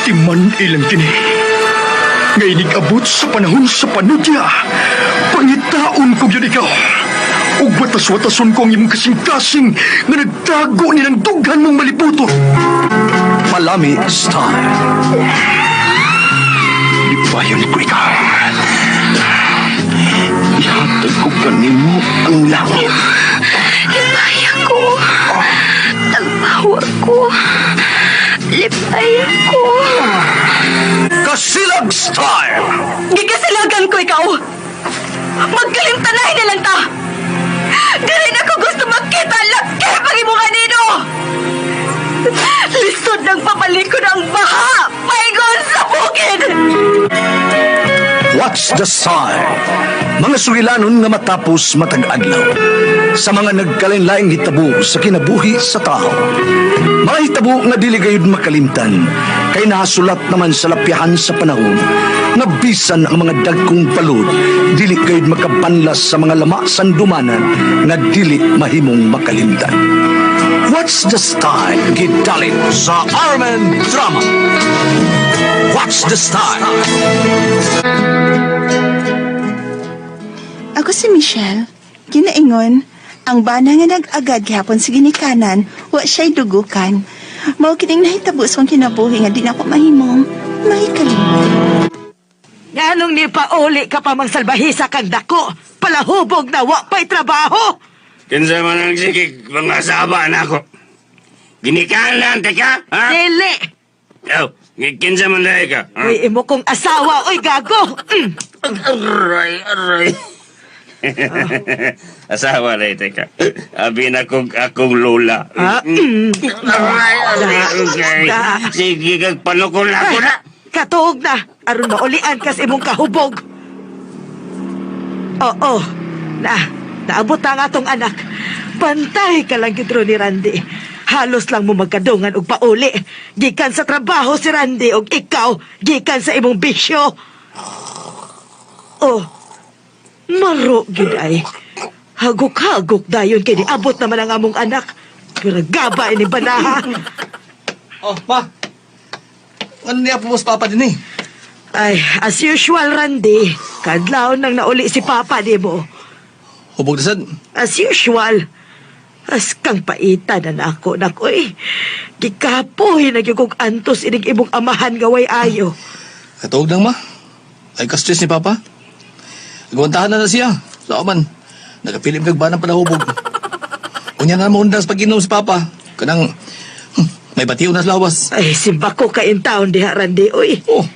Timan ilang kini. Ngay nag-abot sa panahon sa panudya. Pangitaon ko yun ikaw. Ug watas-watason ko ang imong kasing-kasing nga nagtago nilang dughan mong malibuto. Palami style. Ibayon ko ikaw. Ihatag ko kanimo ang langit. Lipaya ko. Tagpawag ko. Lipaya ko. Kasilag style. Gigasilagan ko ikaw. Magkalimtanay na lang ta. Di rin ako gusto magkita laki pag imo kanino. Lisod ng papalikod ang baha. Paigon sa bukid. What's the sign? Mga sugilanon nga matapos matag-adlaw. Sa mga nagkalain-laing hitabo sa kinabuhi sa tao. Mga hitabo nga dili gayud makalimtan. Kay nasulat naman sa lapyahan sa panahon. Nga bisan ang mga dagkong palod, dili gayud makapanlas sa mga lama sandumanan nga dili mahimong makalimtan. What's the style? Gidalit sa Armen Drama. What's the style? Ako si Michelle. Ginaingon, ang bana nga nag-agad gihapon sa ginikanan, wa siya'y dugukan. Mao kining nahitabo sa kong kinabuhi nga di na ako mahimong mahikalimot. Nganong ni pauli ka pa mang salbahisa kang dako? Palahubog na wa pa'y trabaho! Kinsa man ang sikig, mga saba na ako. Ginikanan, teka, ha? Dili! Oh, kinsa man lahi ka, ha? Uy, imo kong asawa, uy, gago! Aray. Asawa na teka. Abi na akong lola. Ha? Aray. Sige, kagpanukol ako na. Katuog na! Aron maulian kas imong kahubog! Oo, naabot ang atong anak. Pantay ka lang gidro ni Randy. Halos lang mo magkadungan og pauli. Gikan sa trabaho si Randy og ikaw, gikan sa imong bisyo. Oh, maro gid ay. Hagok-hagok dayon kay niabot naman ang among anak. Pero gaba ini banaha. Oh, ma. Ano niya po sa papa din eh? Ay, as usual, Randy. Kadlaw nang nauli si Papa, di mo. Hubog na sad. As usual. As kang paitan na ako, nakoy. Gikapoy na gyugog antos inig imong amahan gaway ayo. Katuog lang, ma. Ay ka-stress ni papa. Nagwantahan na siya. Sa man. Nagapilim kag banang palahubog. Unya na mo undas pag-inom si papa. Kanang may batiw na sa lawas. Ay, simba ko kain taon diha, Randy, uy. Oh,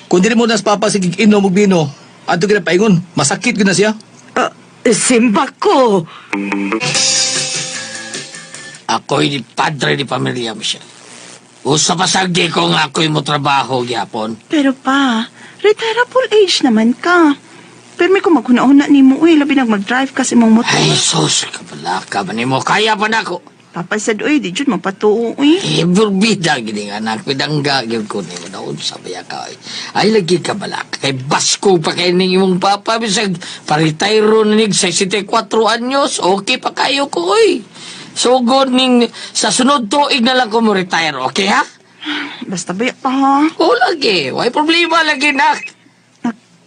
kung di mo nas papa sige inom og bino, adto gina paingon, masakit gina siya. Simba ko. Ako'y padre di pamilya mo siya. Usa pa sagdi ko nga ako'y mo trabaho gyapon. Pero pa, retireable age naman ka. Pero may kumakunahon ni mo, labi nang mag-drive kasi mong motor. Ay, sus, kabalaka ba ni mo? Kaya pa na ako. Papasad, di dyan mapatuo, Burbida, gini nga anak. Pidangga, yun ko ni mo na sabaya ka. Ay, lagi ka balak. Kay basko pa kay ning imong papa. Bisag, paritayro na nig 64 anyos. Okay pa kayo ko, So, good ning sa sunod tuig na lang ko mo retire, okay ha? Basta baya pa, ha? Oo, lagi. May problema lagi, nak.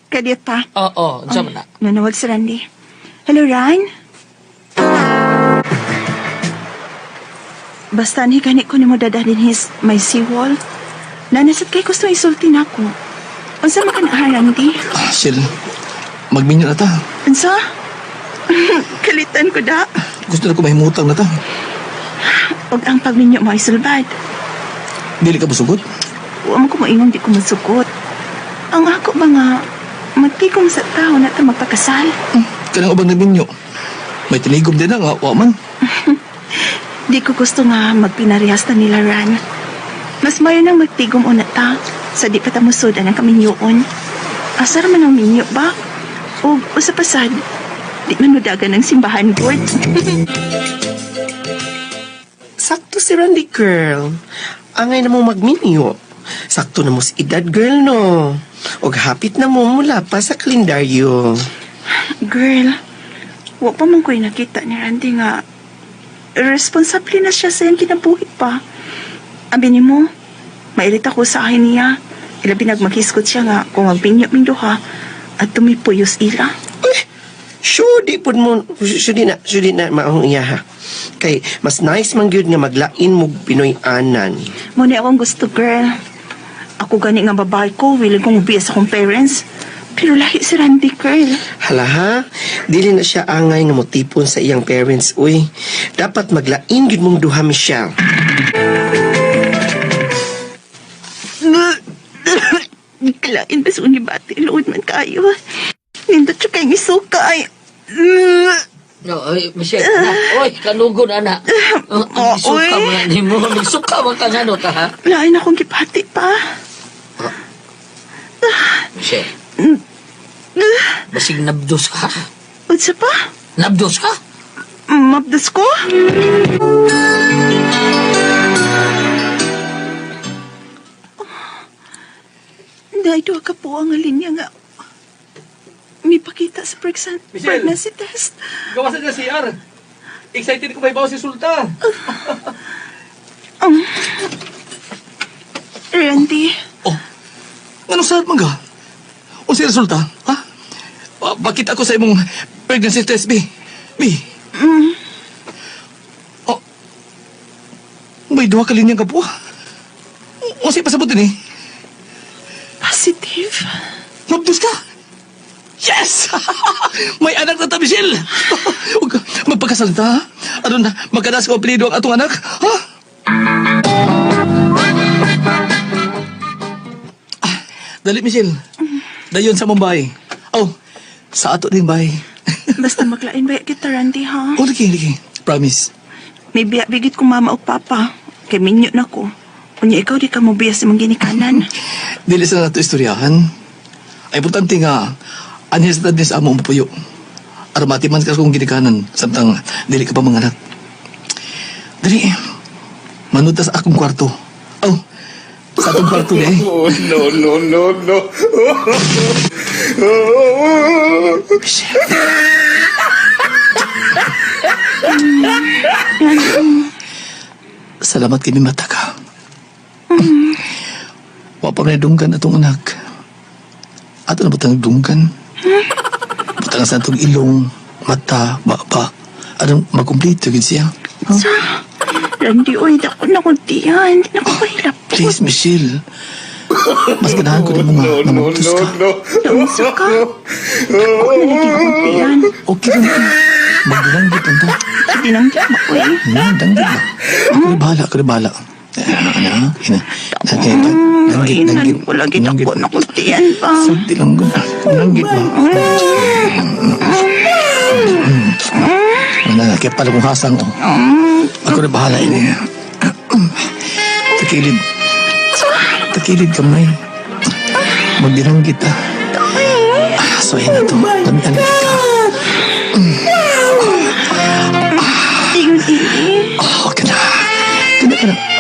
Kadiyat pa. Oo, saan mo na? Nanawag si Randy. Hello, Ryan? Basta ni ganit ko ni mo dadalhin may seawall. Nanasat kay gusto isultin ako. Unsa man ka Randy? Sil, magminyo na ta. Unsa? Kalitan ko da. Gusto na ko mahimutang na ta. Pag ang pagminyo mo ay sulbad. Dili ka busugod? Huwag mo ko maingon di ko masukot. Ang ako ba nga, magtikom sa tao na ito magpakasal. Kanang ubang nagminyo. May tinigom din na nga, wa man. Di ko gusto nga magpinarihas na nila, Ran. Mas mayo nang magtigom una ta sa di patamusod ang kaminyoon. Asar man ang minyo ba? O usapasad, di man madagan ng simbahan, Gord. Sakto si Randy, girl. Angay na mo magminyo. Sakto na mo si edad, girl, no? O hapit na mo mula pa sa kalendaryo. Girl, wa pa man ko'y nakita ni Randy nga responsable na siya sa iyang kinabuhi pa. Abi ni mo, Mailit ako sa akin niya. Ilabi nagmaghiskot siya nga kung magpinyo ming duha at tumipuyos ila. Sure, di po mo, sure di na maong iya ha. Kay, mas nice man gyud nga maglain mo Pinoy anan. Muna akong gusto, girl. Ako gani nga babae ko, willing kong ubiyas akong parents. Pero lahi si Randy, girl. Hala ha, dili na siya angay nga motipon sa iyang parents, uy. Dapat maglain gyud mong duha, Michelle. Lain ba sa unibati, load man kayo. Nindot siya kayong isukay. No, ay, Michelle, na. Oy, kanugon, anak. Ang isuka mo na ni mo. Nagsuka mo ka nga, no, ta, ha? Lain akong gipati pa. Michelle, basig nabdos ka. Unsa pa? Nabdos ka? Mabdas ko? Dahil doon ka po ang linya nga may pakita sa Michelle! pregnancy test. Gawasan na CR. Excited ko may bawa si Sulta. Randy, Oh, anong saan man ka? O si Resulta, ha? Bakit ako sa imong pregnancy test, B? B? Oh, may duha ka linyang kapwa. O siya pasabot din eh. positive. Mabdus ka? Yes! May anak na ta, Michelle! Huwag ka magpagkasalita, ha? Ano na, magkanas ko apelido ang atong anak, ha? Dali, Michelle. Dayon sa Mumbai. Oh, sa ato din bay. Basta maglain ba kita, Randy, ha? Oh, lagi. Promise. May bigit kong mama o papa. Kay minyo na ko. Kunya ikaw di ka mo biya sa mga ginikanan. Dili sa nato istoryahan. Ay, importante nga, anyas na din sa among puyo. Armati man ka kung ginikanan, samtang dili ka pa manganak. Dali, manood ta sa akong kwarto. Oh, sa atong kwarto ni eh. Oh, no. Salamat kini mata ka. Wa pa may dunggan atong anak. Ato na butang dunggan. Butang sa atong ilong, mata, baba. Anong makumplito gid siya. Sa, Randy, oy, dako na kuntihan. Hindi na ko kahilap. Please, Michelle. Mas ganahan ko na mga namagtos ka. Naunsa ka. Dako na lagi na kuntihan. Okay lang ka. Magdanggit lang ta. Hindi nang dama ko eh. Danggit ba? Ako na bahala. Danggit. Ko lagi dako na kuntihan pa. Sabdi lang ko. Danggit ba? Kaya pala kong hasang, oh. Ako na bahala ini. Takilid kamay. Magdiranggit, ah. So, ayun na to. Damihan na kita. Okay na.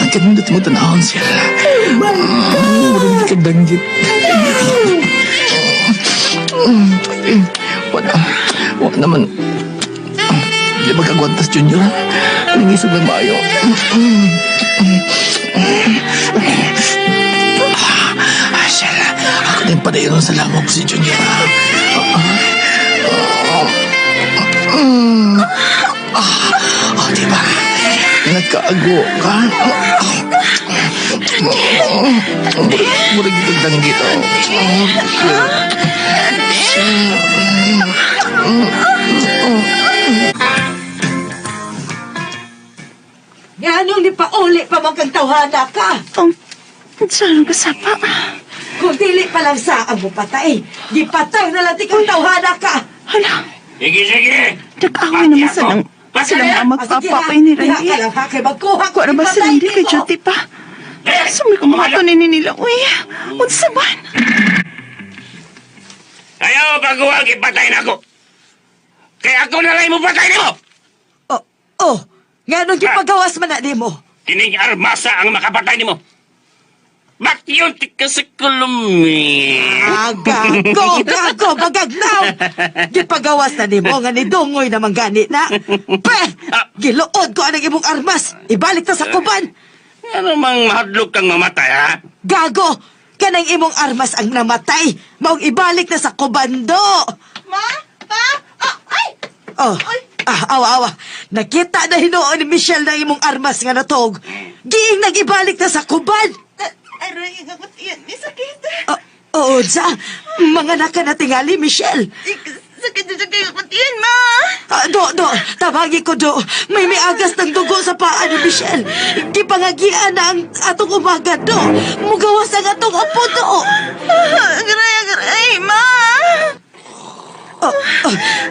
Ang kanindot mo tanahon siya. Marunong ka danggit. Wala naman. Hindi magkagwantas, Junior. Nangisog ng mayo. Shala, ako din padayon sa lamok si Junior. Diba? Nagkaago ka? Murag itong danggit, Nga ni pauli pa magkang tawhana ka. Saan ka sapa? Kung dili pa lang sa ang patay, di patay na lang tikang tawhana ka. Hala, Sige. nag-away naman sila mga magpapapay ni Randy. Ka lang ha, kay magkuha Kuha na ba si Randy kay Jyoti pa? Sumi ko mga tunin nila, uy. Unsa ba? Ayaw pagkuwag, ipatay na ako. Kaya ako na lang mo patay mo. Nga nung gipagawas man na di mo. Kining armasa ang makapatay ni mo. Ba't yun tika sa kulumi? Gago, bagagnaw! Gipagawas na di mo, nga ni Dungoy naman gani na. Giluod ko anang imong armas, ibalik ta sa kuban. Ano mang mahadlok kang mamatay, ha? Gago! Kanang imong armas ang namatay. Maong ibalik na sa kubando. Ma? Pa? Oh, ay! Oh, awa. Nakita na hinuon ni Michelle na imong armas nga natog. Giing nag-ibalik na sa kuban. Aray, ikakot yan. May sakit. Oo, sa mga nakanatingali, Michelle. Sakit na sakit ikakot yan, ma. Do, tabagi ko, Do. May agas ng dugo sa paa ni Michelle. Gipangagian na ang atong umaga, Do. Mugawas ang atong apo, Do. Aray, ma.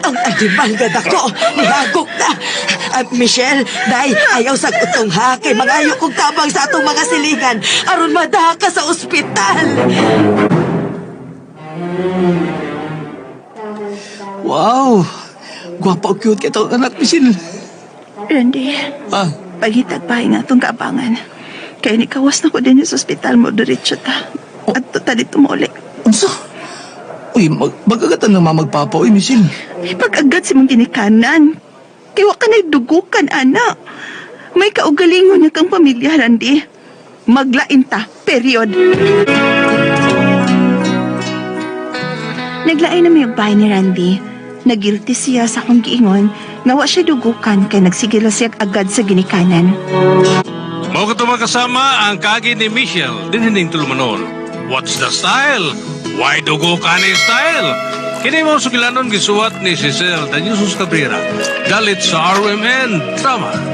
Ang agibalgad ako. Nihagok na. Michelle, day, ayaw sa utong ha. Kay mangayo kong tabang sa atong mga silingan. Aron madaha ka sa ospital. Wow! Gwapa o cute kita anak, Michelle. Randy, Ah, paghitag pa nga itong kaabangan. Kaya ni kawas na ko din sa ospital mo, diretso ta. At ta dito mo ulit. unsa? Uy, magagatan ng mamagpapa, uy, Michelle. May pag-agad si mong ginikanan. Kaya wa ka nagdugukan, ana. May kaugalingon niya kang pamilya, Randy. Maglain ta, period. Naglain na may bahay ni Randy. Nagilty siya sa akong giingon nga wa siya dugukan kay nagsigila siya agad sa ginikanan. Mao ka kasama ang kagi ni Michelle din hining tulumanon. What's the style? Why dugo ka ni style? Kini mo sugilanon gisuwat ni Cecil Daniusos Cabrera. Galit sa RMN Drama.